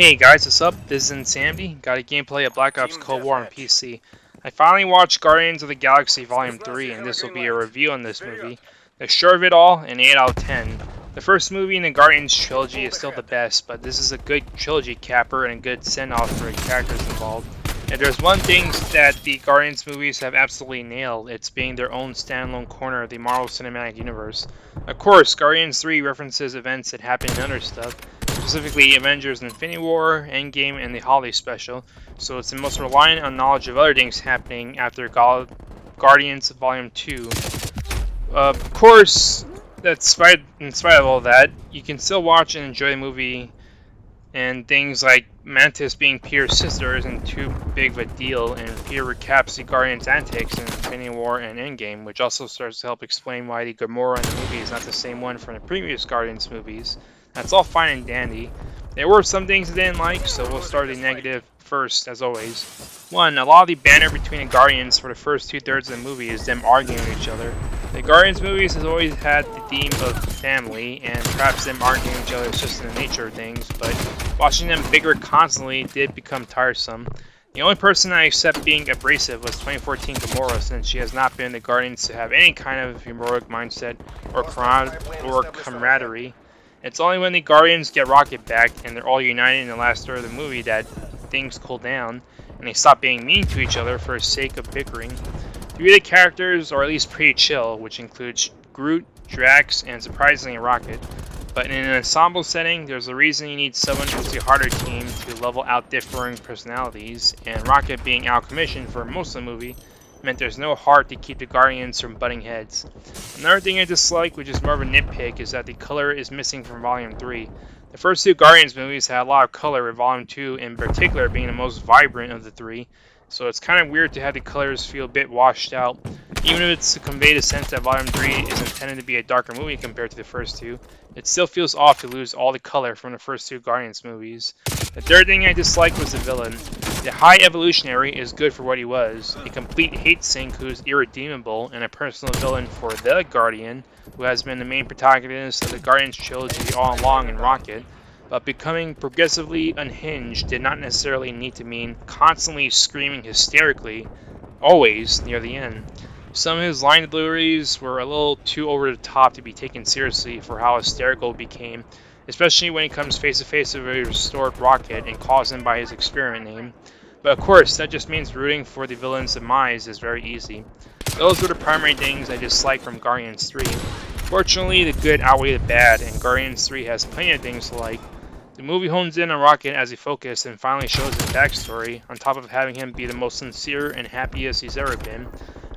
Hey guys, what's up? This is Insanity. Got a gameplay of Black Ops Cold War on PC. I finally watched Guardians of the Galaxy Volume 3, and this will be a review on this movie. The short of it all, an 8 out of 10. The first movie in the Guardians trilogy is still the best, but this is a good trilogy capper and a good send-off for the characters involved. If there's one thing that the Guardians movies have absolutely nailed, it's being their own standalone corner of the Marvel Cinematic Universe. Of course, Guardians 3 references events that happen in other stuff, specifically Avengers Infinity War, Endgame, and the Holiday Special, so it's the most reliant on knowledge of other things happening after Guardians Volume 2. Of course, in spite of all that, you can still watch and enjoy the movie, and things like Mantis being Peter's sister isn't too big of a deal, and Peter recaps the Guardians' antics in Infinity War and Endgame, which also starts to help explain why the Gamora in the movie is not the same one from the previous Guardians movies. That's all fine and dandy. There were some things I didn't like, so we'll start with the negative first, as always. One, a lot of the banter between the Guardians for the first two-thirds of the movie is them arguing with each other. The Guardians movies has always had the theme of family, and perhaps them arguing with each other is just in the nature of things, but watching them bicker constantly did become tiresome. The only person I accept being abrasive was 2014 Gamora, since she has not been in the Guardians to have any kind of heroic mindset or camaraderie. It's only when the Guardians get Rocket back and they're all united in the last third of the movie that things cool down, and they stop being mean to each other for the sake of bickering. Three of the characters are at least pretty chill, which includes Groot, Drax, and surprisingly Rocket. But in an ensemble setting, there's a reason you need someone who's the harder team to level out differing personalities, and Rocket being out of commission for most of the movie meant there's no heart to keep the Guardians from butting heads. Another thing I dislike, which is more of a nitpick, is that the color is missing from Volume 3. The first two Guardians movies had a lot of color, with Volume 2 in particular being the most vibrant of the three, so it's kind of weird to have the colors feel a bit washed out. Even if it's to convey the sense that Volume 3 is intended to be a darker movie compared to the first two, it still feels off to lose all the color from the first two Guardians movies. The third thing I disliked was the villain. The High Evolutionary is good for what he was, a complete hate sink who's irredeemable, and a personal villain for the Guardian, who has been the main protagonist of the Guardians trilogy all along in Rocket, but becoming progressively unhinged did not necessarily need to mean constantly screaming hysterically, always near the end. Some of his line deliveries were a little too over the top to be taken seriously for how hysterical it became, especially when he comes face to face with a restored Rocket and calls him by his experiment name. But of course, that just means rooting for the villain's demise is very easy. Those were the primary things I disliked from Guardians 3. Fortunately, the good outweigh the bad, and Guardians 3 has plenty of things to like. The movie hones in on Rocket as a focus and finally shows his backstory, on top of having him be the most sincere and happiest he's ever been.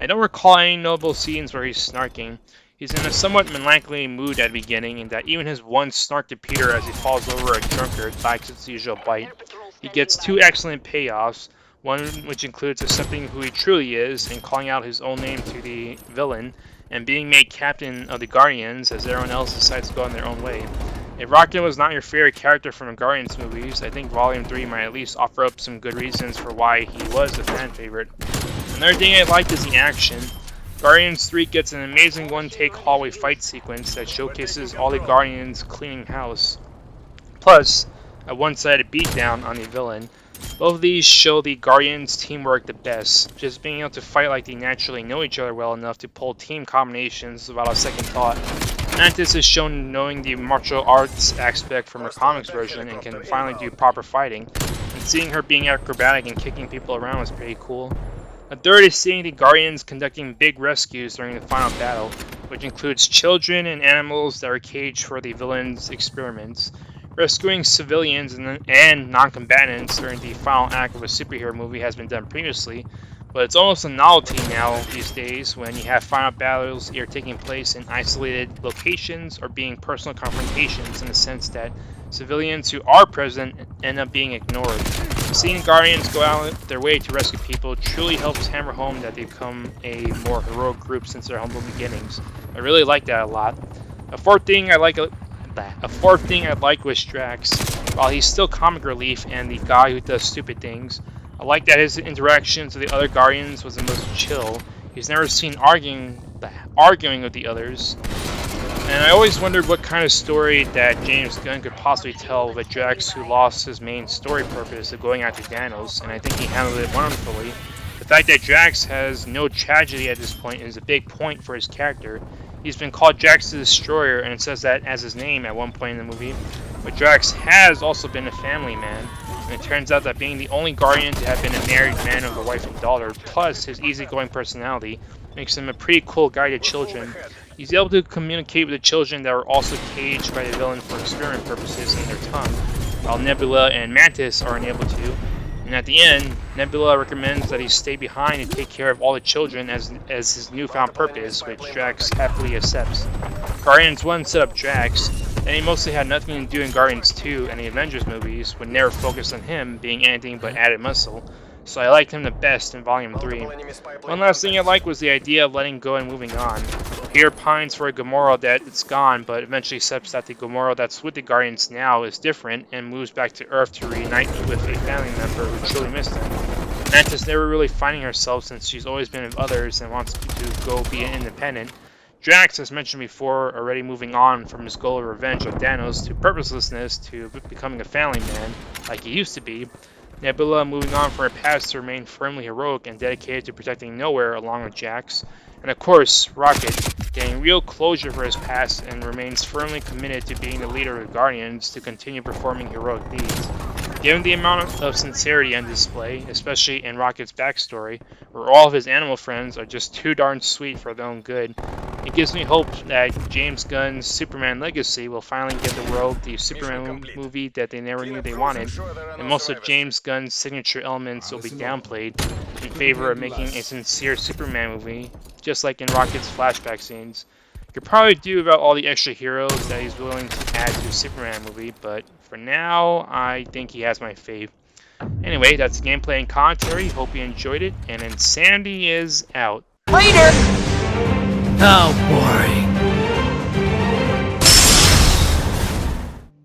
I don't recall any notable scenes where he's snarking. He's in a somewhat melancholy mood at the beginning, and that even his one snark to Peter as he falls over a drunkard lacks its usual bite. He gets two excellent payoffs, one which includes accepting who he truly is and calling out his own name to the villain, and being made captain of the Guardians as everyone else decides to go on their own way. If Rocket was not your favorite character from the Guardians movies, I think Volume 3 might at least offer up some good reasons for why he was a fan favorite. Another thing I liked is the action. Guardians 3 gets an amazing one-take hallway fight sequence that showcases all the Guardians cleaning house, plus a one-sided beatdown on the villain. Both of these show the Guardians' teamwork the best, just being able to fight like they naturally know each other well enough to pull team combinations without a second thought. Mantis is shown knowing the martial arts aspect from her comics version and can finally do proper fighting, and seeing her being acrobatic and kicking people around was pretty cool. A third is seeing the Guardians conducting big rescues during the final battle, which includes children and animals that are caged for the villain's experiments. Rescuing civilians and non-combatants during the final act of a superhero movie has been done previously, but it's almost a novelty now these days when you have final battles either taking place in isolated locations or being personal confrontations, in the sense that civilians who are present end up being ignored. Seeing Guardians go out their way to rescue people truly helps hammer home that they've become a more heroic group since their humble beginnings. I really like that a lot. A fourth thing I like was Drax. While he's still comic relief and the guy who does stupid things, I like that his interactions with the other Guardians was the most chill. He's never seen arguing with the others. And I always wondered what kind of story that James Gunn could possibly tell with a Drax who lost his main story purpose of going after Thanos, and I think he handled it wonderfully. The fact that Drax has no tragedy at this point is a big point for his character. He's been called Drax the Destroyer, and it says that as his name at one point in the movie. But Drax has also been a family man, and it turns out that being the only Guardian to have been a married man with a wife and daughter, plus his easygoing personality, makes him a pretty cool guy to children. He's able to communicate with the children that are also caged by the villain for experiment purposes in their tongue, while Nebula and Mantis are unable to. And at the end, Nebula recommends that he stay behind and take care of all the children as his newfound purpose, which Drax happily accepts. Guardians 1 set up Drax, and he mostly had nothing to do in Guardians 2 and the Avengers movies, when they were focused on him being anything but added muscle, so I liked him the best in Volume 3. One last thing I liked was the idea of letting go and moving on. Peter pines for a Gamora that it's gone, but eventually accepts that the Gamora that's with the Guardians now is different and moves back to Earth to reunite with a family member who truly missed him. Mantis never really finding herself since she's always been with others and wants to go be independent. Drax, as mentioned before, already moving on from his goal of revenge of Thanos to purposelessness to becoming a family man, like he used to be. Nebula moving on from her past to remain firmly heroic and dedicated to protecting Nowhere along with Jax. And of course, Rocket, getting real closure for his past and remains firmly committed to being the leader of the Guardians to continue performing heroic deeds. Given the amount of sincerity on display, especially in Rocket's backstory, where all of his animal friends are just too darn sweet for their own good, it gives me hope that James Gunn's Superman legacy will finally give the world the Superman movie that they never knew they wanted, and most of James Gunn's signature elements will be downplayed in favor of making a sincere Superman movie, just like in Rocket's flashback scenes. Could probably do without all the extra heroes that he's willing to add to a Superman movie, but for now, I think he has my fave. Anyway, that's gameplay and commentary. Hope you enjoyed it, and Insanity is out. Later! Oh boy.